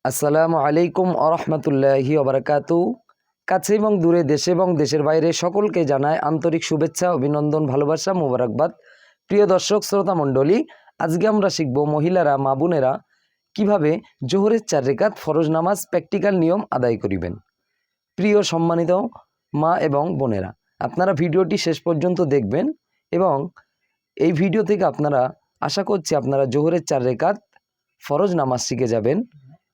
আসসালামু আলাইকুম আরহামতুল্লাহি ওবারাকাতু। কাছে এবং দূরে, দেশে এবং দেশের বাইরে সকলকে জানায় আন্তরিক শুভেচ্ছা, অভিনন্দন, ভালোবাসা, মোবারকবাদ। প্রিয় দর্শক শ্রোতা মণ্ডলী, আজকে আমরা শিখব মহিলারা, মা বোনেরা কীভাবে জোহরের 4 রেকাত ফরজ নামাজ প্র্যাকটিক্যাল নিয়ম আদায় করিবেন। প্রিয় সম্মানিত মা এবং বোনেরা, আপনারা ভিডিওটি শেষ পর্যন্ত দেখবেন এবং এই ভিডিও থেকে আপনারা আশা করছি আপনারা জোহরের 4 রেকাত ফরজ নামাজ শিখে যাবেন।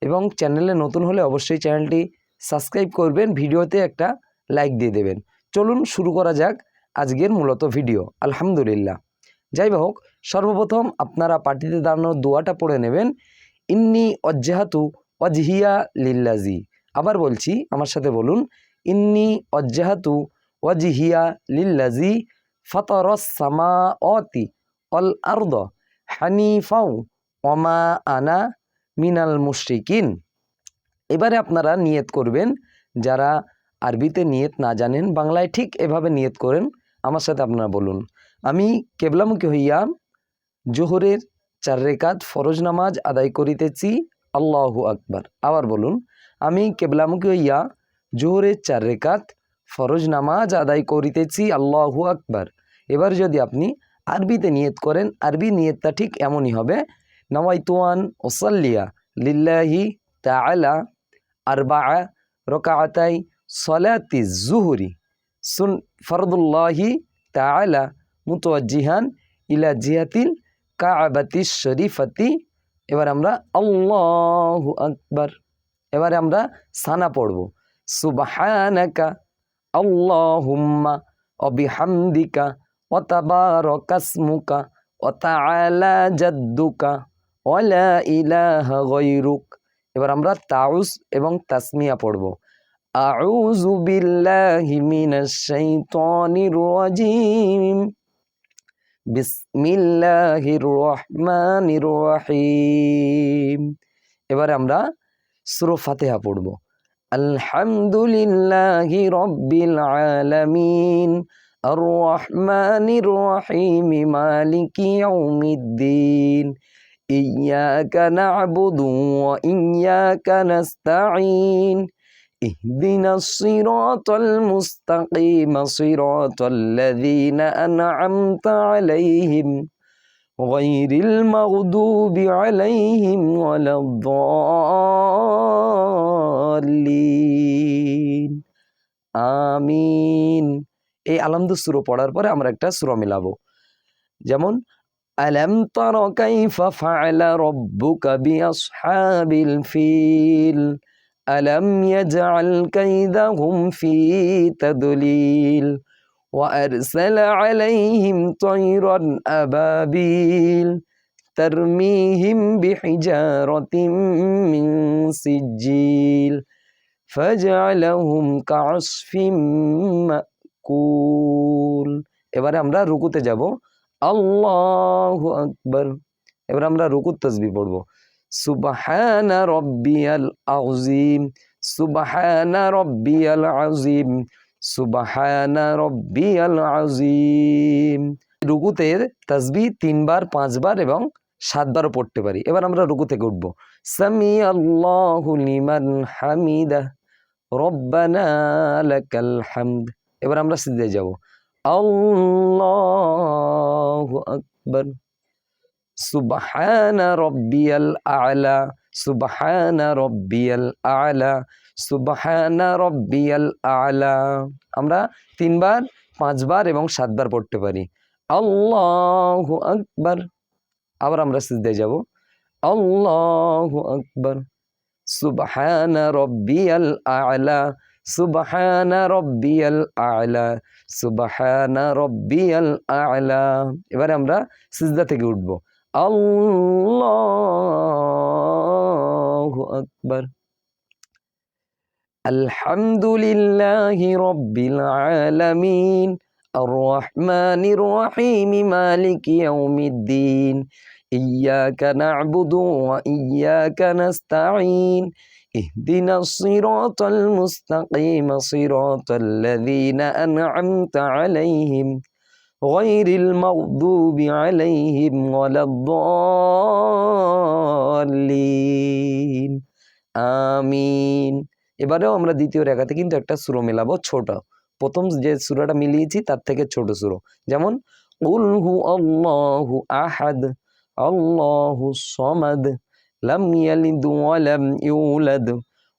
এবং চ্যানেলে নতুন হলে অবশ্যই চ্যানেলটি সাবস্ক্রাইব করবেন, ভিডিওতে একটা লাইক দিয়ে দেবেন। চলুন শুরু করা যাক আজকের মূলত ভিডিও। আলহামদুলিল্লাহ। যাই হোক, সর্বপ্রথম আপনারা পার্টিতে দাঁড়ানোর দোয়াটা পড়ে নেবেন। ইন্নি অজ্জাহাতু ওয়াজহিয়া লিল্লাজি। আবার বলছি, আমার সাথে বলুন, ইন্নি অজ্জাহাতু ওয়াজহিয়া লিল্লাজি ফাতারাস সামাওয়াতি ওয়াল আরদ হানিফাও ওমা আনা মিনাল মুশরিকিন। এবারে আপনারা নিয়ত করবেন। যারা আরবিতে নিয়ত না জানেন, বাংলায় ঠিক এভাবে নিয়ত করেন। আমার সাথে আপনারা বলুন, আমি কেবলামুখী হইয়া জোহরের 4 রেকাত ফরজ নামাজ আদায় করিতেছি, আল্লাহু আকবার। আবার বলুন, আমি কেবলামুখী হইয়া জোহরের 4 রেকাত ফরজ নামাজ আদায় করিতেছি, আল্লাহু আকবার। এবার যদি আপনি আরবিতে নিয়ত করেন, আরবি নিয়তটা ঠিক এমনই হবে। নাওয়াইতু আন উসাল্লিয়া লিল্লাহি তাআলা আরবা'a রাকাতাই সলাতি যুহরি ফরদুল্লাহি তাআলা মুতাওয়াজ্জিহান ইলা জিহাতিল কাবাতিশ শরীফাতি। এবার আমরা আল্লাহু আকবার। এবারে আমরা সানা পড়ব। সুবহানাকা আল্লাহুম্মা ওয়া বিহামদিকা ওয়া তাবারাকাসমুকা ওয়া তাআলা জাদ্দুকা ওয়া লা ইলাহা গায়রুক। এবার আমরা তাউজ এবং তাসমিয়া পড়ব। আউযু বিল্লাহি মিনাশ শাইতানির রাজিম। বিসমিল্লাহির রহমানির রহিম। এবারে আমরা সূরা ফাতিহা পড়ব। আলহামদুলিল্লাহি রাব্বিল আলামিন আর রহমানির রহিম মালিকি ইয়াউমিদ্দিন ইয়্যাকা না'বুদু ওয়া ইয়্যাকা নাস্তাঈন ইহদিনাস সিরাতাল মুস্তাকিম সিরাতাল্লাযীনা আন'আমতা আলাইহিম গায়রিল মাগদুবি আলাইহিম ওয়ালাদ-দাল্লিন। আমিন। এই আলহামদু সূরা পড়ার পরে আমরা একটা সূরা মিলাবো। যেমন আলাম তারা কাইফা ফাআলা রাব্বুকা বিআসহাবিল ফিল আলাম ইয়াজআল কাইদাহুম ফি তাদলিল ওয়া আরসালা আলাইহিম তায়রান আবাবিল তারমিহিম বিহিজারাতিম মিন সিজ্জিল ফাজআলাহুম কাআসফিম মাকুল। এবারে আমরা রুকুতে যাব। আল্লাহু আকবার। এবার আমরা রুকুত তাসবিহ পড়ব। সুবহানা রাব্বিয়াল আযীম সুবহানা রাব্বিয়াল আযীম সুবহানা রাব্বিয়াল আযীম। রুকুতের তাসবিহ 3 বার, 5 বার এবং 7 বারও পড়তে পারি। এবার আমরা রুকু থেকে উঠব। সামি আল্লাহু লিমান হামিদা রব্বানা লাকাল হামদ। এবার আমরা সিজদায় যাব। আল্লাহু আকবার। সুবহানা রাব্বিয়াল আ'লা সুবহানা রাব্বিয়াল আ'লা সুবহানা রাব্বিয়াল আ'লা। আমরা 3 বার, 5 বার এবং 7 বার পড়তে পারি। আল্লাহু আকবার। আবার আমরা সিজদায় যাব। আল্লাহু আকবার। সুবহানা রাব্বিয়াল আ'লা সুবহানা রাব্বিয়াল আ'লা সুবহানা রাব্বিয়াল আ'লা। এবারে আমরা সিজদা থেকে উঠব। আল্লাহু আকবার। আলহামদুলিল্লাহি রাব্বিল আলামিন আর রহমানির রহিম মালিকি ইয়াউমিদ্দিন ইয়্যাকা না'বুদু ওয়া ইয়্যাকা নাস্তাঈন ইহদিনাস সিরাতাল মুস্তাকিম সিরাতাল্লাযীনা আন'আমতা আলাইহিম গায়রিল মাগদুবি আলাইহিম ওয়ালাদ-দাল্লিন। আমিন। এবারেও আমরা দ্বিতীয় রেখাতে কিন্তু একটা সূরা মেলাবো ছোট। প্রথম যে সূরাটা মিলিয়েছি তার থেকে ছোট সূরা। যেমন কুল হু আল্লাহু আহাদ, আল্লাহুস সামাদ, লাম ইয়ালিদ ওয়া লাম ইউলাদ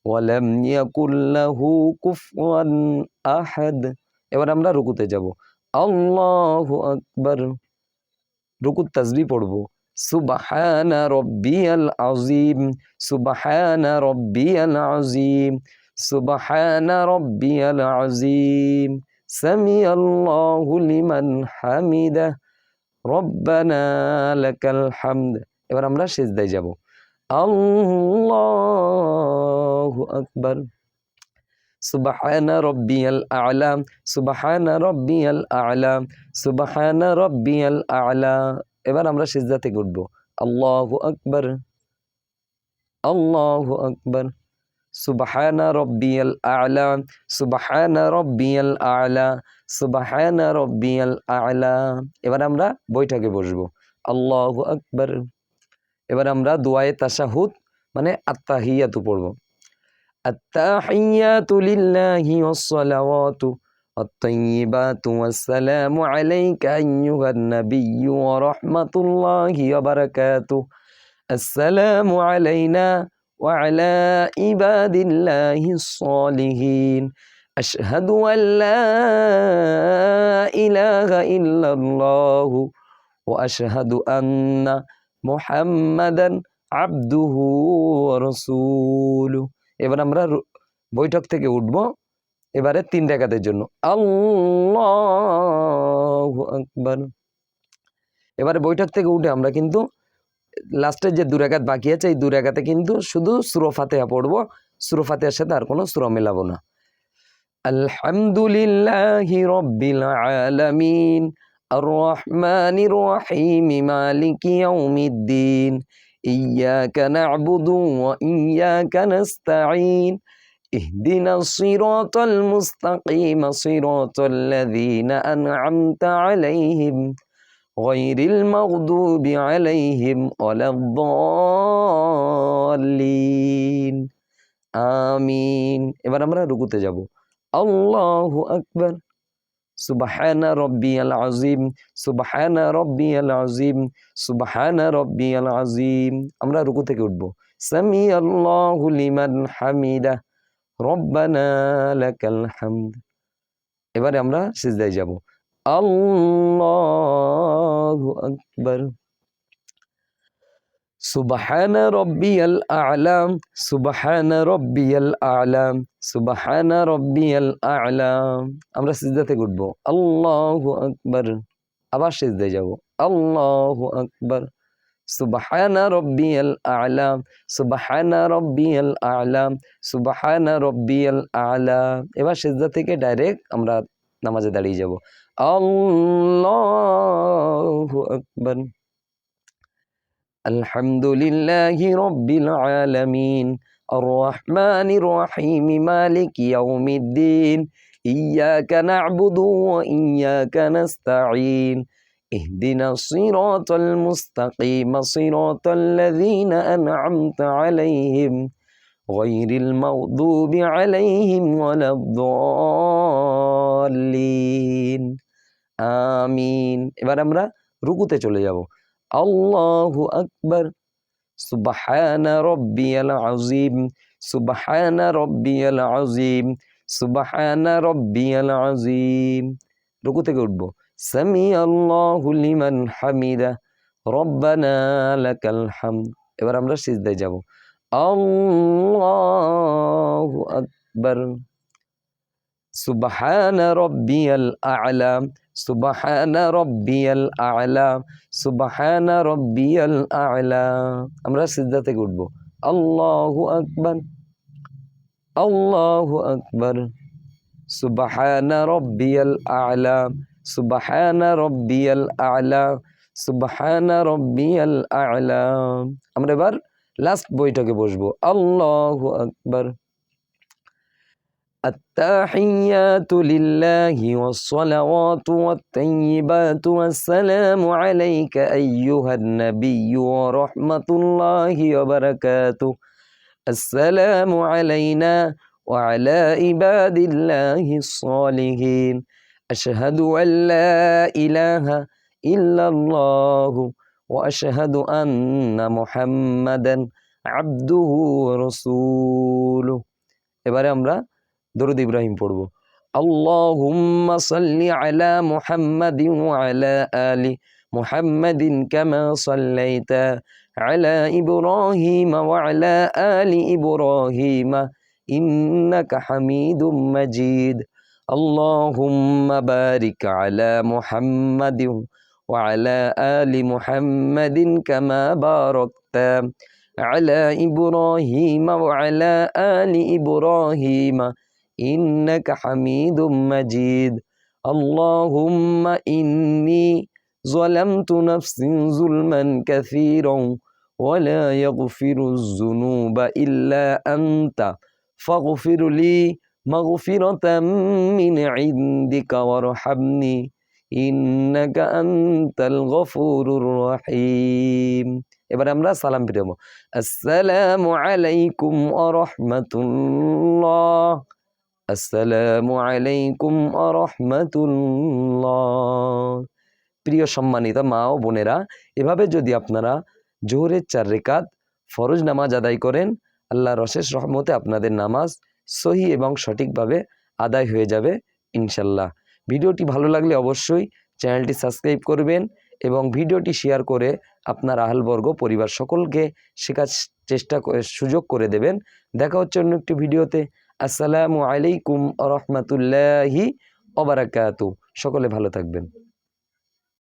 ওয়া লাম ইয়াকুল লাহু কুফুয়ান আহাদ। এবার আমরা রুকুতে যাব। আল্লাহু আকবার। রুকুত তাসবিহ পড়বো। সুবহানা রব্বিয়াল আযীম, সুবহানা রব্বিয়াল আযীম, সুবহানা রব্বিয়াল আযীম, সামিআল্লাহু লিমান হামিদাহ, রব্বানা লাকাল হামদ। এবার আমরা সিজদায় যাব। আল্লাহু আকবার। সুবহানা রব্বিয়াল আ'লা, সুবহানা রব্বিয়াল আ'লা, সুবহানা রব্বিয়াল আ'লা। এবার আমরা সিজদা থেকে উঠবো। আল্লাহু আকবার, আল্লাহু আকবার। সুবহানা রব্বিয়াল আ'লা, সুবহানা রব্বিয়াল আ'লা, সুবহানা রব্বিয়াল আ'লা। এবার আমরা বৈঠকে বসবো। আল্লাহু আকবার। এবার আমরা দুআয়ে তাশাহুদ মানে আত্তাহিয়াতু পড়বো। আত্তাহিয়াতু লিল্লাহি ওয়াস-সালাওয়াতু আত-তাইয়্যিবাতু ওয়াস-সালামু আলাইকা আইয়ুহান নাবিয়্যু ওয়া রাহমাতুল্লাহি ওয়া বারাকাতুহু। আসসালামু আলাইনা ওয়া আলা ইবাদিল্লাহিস সালিহিন। আশহাদু আল লা ইলাহা ইল্লাল্লাহু ওয়া আশহাদু আন্না মুহাম্মাদান আবদুহু ওয়া রাসূলুহু। এবার আমরা বৈঠক থেকে উঠবো। এবারে 3 রাকাতের জন্য। আল্লাহু আকবার। এবারে বৈঠক থেকে উঠে আমরা কিন্তু লাস্টের যে 2 রাকাত বাকি আছে এই 2 রাকাতে কিন্তু শুধু সূরা ফাতিহা পড়বো। সূরা ফাতিহার সাথে আর কোনো সূরা মেলাবো না। আলহামদুলিল্লাহি রাব্বিল আলামিন, আর রহমানির রহিম, মালিকি ইয়াউমিদ্দিন, ইয়্যাকা না'বুদু ওয়া ইয়্যাকা নাস্তাঈন, ইহদিনাস সিরাতাল মুস্তাকিম, সিরাতাল লাযীনা আন'আমতা আলাইহিম, গায়রিল মাগদুবি আলাইহিম ওয়ালাদ-দাল্লিন। আমিন। এবার আমরা রুকুতে যাব। আল্লাহু আকবার। সুবহানা রব্বিয়াল আযীম, সুবহানা রব্বিয়াল আযীম, সুবহানা রব্বিয়াল আযীম। আমরা রুকু থেকে উঠব। সামিআল্লাহু লিমান হামিদাহ, রব্বানা লাকাল হামদ। এবারে আমরা সিজদায় যাব। আল্লাহু আকবার। সুবহানা রব্বিয়াল আ'লা, সুবহানা রব্বিয়াল আ'লা, সুবহানা রব্বিয়াল আ'লা। আমরা সিজদা থেকে উঠব। আল্লাহু আকবার। আবার সিজদায় যাব। আল্লাহু আকবার। সুবহানা রব্বিয়াল আ'লা, সুবহানা রব্বিয়াল আ'লা, সুবহানা রব্বিয়াল আ'লা। এবার সিজদা থেকে ডাইরেক্ট আমরা নামাজে দাঁড়িয়ে যাব। আল্লাহু আকবার। আলহামদুলিল্লাহি রাব্বিল আলামিন, আর রহমানির রহিম, মালিকি ইয়াউমিদ্দিন, ইয়্যাকা না'বুদু ওয়া ইয়্যাকা নাস্তাঈন, ইহদিনাস সিরাতাল মুস্তাকিম, সিরাতাল লাযীনা আন'আমতা আলাইহিম, গায়রিল মাগদুবি আলাইহিম ওয়ালাদ-দাল্লিন। আমিন। এবার আমরা রুকুতে চলে যাব। আল্লাহু আকবার। সুবহানা রব্বিয়াল আযীম, সুবহানা রব্বিয়াল আযীম, সুবহানা রব্বিয়াল আযীম। রুকু থেকে উঠব। সামিআল্লাহু লিমান হামিদাহ, রব্বানা লাকাল হামদ। এবার আমরা সিজদায় যাব। আল্লাহু আকবার। সুবহানা রব্বিয়াল আ'লা, সুবহানা রব্বিয়াল আ'লা, সুবহানা রব্বিয়াল আ'লা। আমরা সিজদা থেকে উঠব। আল্লাহু আকবার, আল্লাহু আকবার। সুবহানা রব্বিয়াল আ'লা, সুবহানা রব্বিয়াল আ'লা, সুবহানা রব্বিয়াল আ'লা। আমরা এবার লাস্ট বৈঠকে বসবো। আল্লাহু আকবার। التحيات لله والصلوات والطيبات والسلام عليك أيها النبي ورحمة الله وبركاته. আসসালামু আলাইনা ওয়া আলা ইবাদিল্লাহিস সালিহিন আশহাদু আল্লা ইলাহা ইল্লাল্লাহু ওয়া আশহাদু আন্না মুহাম্মাদান আবদুহু ওয়া রাসূলুহু। এবারে আমরা দরুদ ইব্রাহিম পড়ব। আল্লাহুম্মা সাল্লি আলা মুহাম্মাদিন ওয়া আলা আলি মুহাম্মাদিন কামা সাল্লাইতা আলা ইব্রাহিম ওয়া আলা আলি ইব্রাহিম ইন্নাকা হামিদুম মাজিদ। আল্লাহুম্মা বারিক আলা মুহাম্মাদিন ওয়া আলা আলি মুহাম্মাদিন কামা বারাকতা আলা ইব্রাহিম ওয়া আলা আলি ইব্রাহিম ইন্নাকা হামিদুম মাজিদ। আল্লাহুম্মা ইন্নী ظلمت نفسي ظلما كثيرا ولا يغفر الذنوب إلا أنت فاغفر لي مغفرة من عندك وارحمني إنك أنت الغفور الرحيم। এবারে আমরা সালাম ফিরাবো। আসসালামু আলাইকুম ওয়া রাহমাতুল্লাহ। আসসালামু আলাইকুম ওয়া রাহমাতুল্লাহ। প্রিয় সম্মানিত মা ও বোনেরা, এভাবে যদি আপনারা জোহরের 4 রেকাত ফরজ নামাজ আদায় করেন, আল্লাহর অশেষ রহমতে আপনাদের নামাজ সহি এবং সঠিকভাবে আদায় হয়ে যাবে ইনশাল্লাহ। ভিডিওটি ভালো লাগলে অবশ্যই চ্যানেলটি সাবস্ক্রাইব করবেন এবং ভিডিওটি শেয়ার করে আপনার আহলবর্গ পরিবার সকলকে শেখার সুযোগ করে দেবেন। দেখা হচ্ছে অন্য একটি ভিডিওতে। আসসালামু আলাইকুম ওয়া রাহমাতুল্লাহি ওয়া বারাকাতুহু। সকলে ভালো থাকবেন।